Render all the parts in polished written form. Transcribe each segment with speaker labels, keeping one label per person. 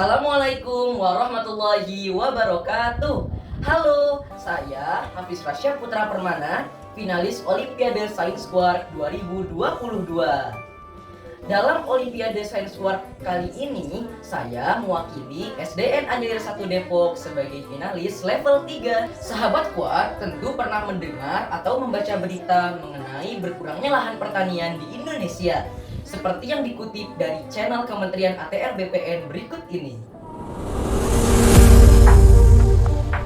Speaker 1: Assalamualaikum warahmatullahi wabarakatuh. Halo, saya Hafiz Rasya Putra Permana, finalis Olimpiade Science Award 2022. Dalam Olimpiade Science Award kali ini, saya mewakili SDN Anjelir 1 Depok sebagai finalis level 3. Sahabat Quad tentu pernah mendengar atau membaca berita mengenai berkurangnya lahan pertanian di Indonesia, seperti yang dikutip dari channel Kementerian ATR BPN berikut ini.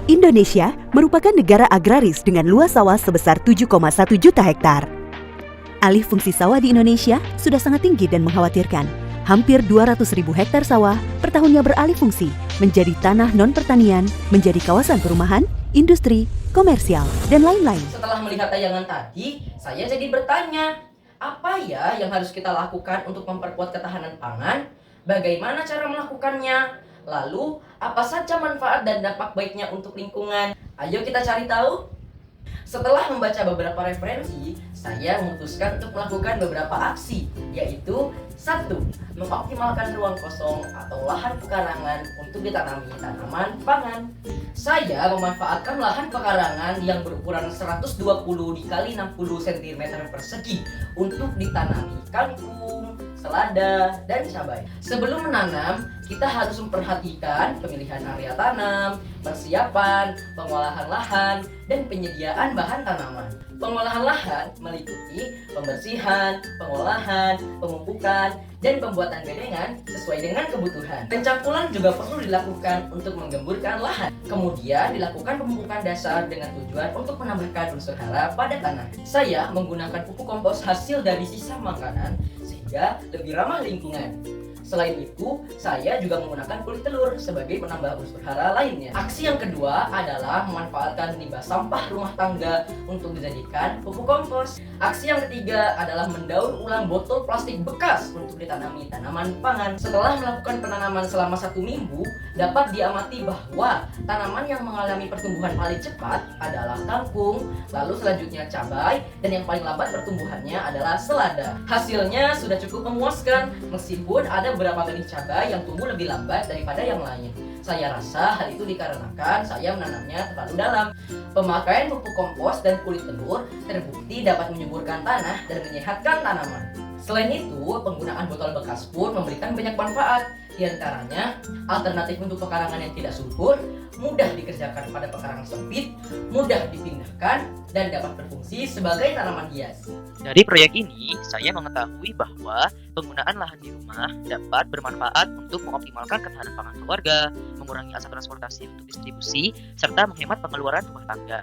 Speaker 2: Indonesia merupakan negara agraris dengan luas sawah sebesar 7,1 juta hektar. Alih fungsi sawah di Indonesia sudah sangat tinggi dan mengkhawatirkan. Hampir 200.000 hektar sawah per tahunnya beralih fungsi menjadi tanah non-pertanian, menjadi kawasan perumahan, industri, komersial, dan lain-lain.
Speaker 1: Setelah melihat tayangan tadi, saya jadi bertanya, apa ya yang harus kita lakukan untuk memperkuat ketahanan pangan? Bagaimana cara melakukannya? Lalu, apa saja manfaat dan dampak baiknya untuk lingkungan? Ayo kita cari tahu. Setelah membaca beberapa referensi, saya memutuskan untuk melakukan beberapa aksi, yaitu 1. Mengoptimalkan ruang kosong atau lahan pekarangan untuk ditanami tanaman pangan. Saya memanfaatkan lahan pekarangan yang berukuran 120 x 60 cm persegi untuk ditanami kangkung, selada, dan cabai. Sebelum menanam, kita harus memperhatikan pemilihan area tanam, persiapan, pengolahan lahan, dan penyediaan bahan tanaman. Pengolahan lahan meliputi pembersihan, pengolahan, pemupukan, dan pembuatan bedengan sesuai dengan kebutuhan. Pencampuran juga perlu dilakukan untuk menggemburkan lahan. Kemudian dilakukan pemupukan dasar dengan tujuan untuk menambahkan unsur hara pada tanah. Saya menggunakan pupuk kompos hasil dari sisa makanan sehingga lebih ramah lingkungan. Selain itu, saya juga menggunakan kulit telur sebagai penambah unsur hara lainnya. Aksi yang kedua adalah memanfaatkan limbah sampah rumah tangga untuk dijadikan pupuk kompos. Aksi yang ketiga adalah mendaur ulang botol plastik bekas untuk ditanami tanaman pangan. Setelah melakukan penanaman selama 1 minggu, dapat diamati bahwa tanaman yang mengalami pertumbuhan paling cepat adalah kangkung, lalu selanjutnya cabai, dan yang paling lambat pertumbuhannya adalah selada. Hasilnya sudah cukup memuaskan, meskipun ada beberapa benih cabai yang tumbuh lebih lambat daripada yang lain. Saya rasa hal itu dikarenakan saya menanamnya terlalu dalam. Pemakaian pupuk kompos dan kulit telur terbukti dapat menyuburkan tanah dan menyehatkan tanaman. Selain itu, penggunaan botol bekas pun memberikan banyak manfaat. Di antaranya, alternatif untuk pekarangan yang tidak subur, mudah dikerjakan pada pekarangan sempit, mudah dipindahkan, dan dapat berfungsi sebagai tanaman hias.
Speaker 3: Dari proyek ini, saya mengetahui bahwa penggunaan lahan di rumah dapat bermanfaat untuk mengoptimalkan ketahanan pangan keluarga, mengurangi asap transportasi untuk distribusi, serta menghemat pengeluaran rumah tangga.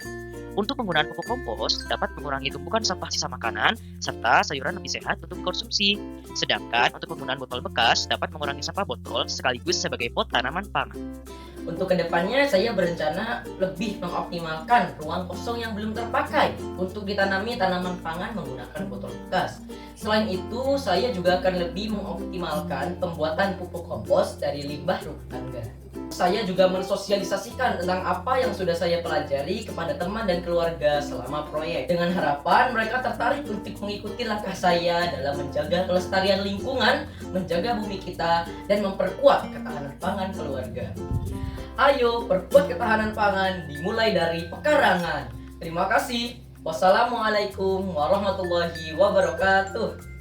Speaker 3: Untuk penggunaan pupuk kompos dapat mengurangi tumpukan sampah sisa makanan, serta sayuran lebih sehat untuk dikonsumsi. Sedangkan untuk penggunaan botol bekas dapat mengurangi sampah botol sekaligus sebagai pot tanaman pangan.
Speaker 1: Untuk kedepannya, saya berencana lebih mengoptimalkan ruang kosong yang belum terpakai untuk ditanami tanaman pangan menggunakan botol bekas. Selain itu, saya juga akan lebih mengoptimalkan pembuatan pupuk kompos dari limbah rumah tangga. Saya juga mensosialisasikan tentang apa yang sudah saya pelajari kepada teman dan keluarga selama proyek, dengan harapan mereka tertarik untuk mengikuti langkah saya dalam menjaga kelestarian lingkungan, menjaga bumi kita, dan memperkuat ketahanan pangan keluarga. Ayo perkuat ketahanan pangan dimulai dari pekarangan. Terima kasih. Wassalamualaikum warahmatullahi wabarakatuh.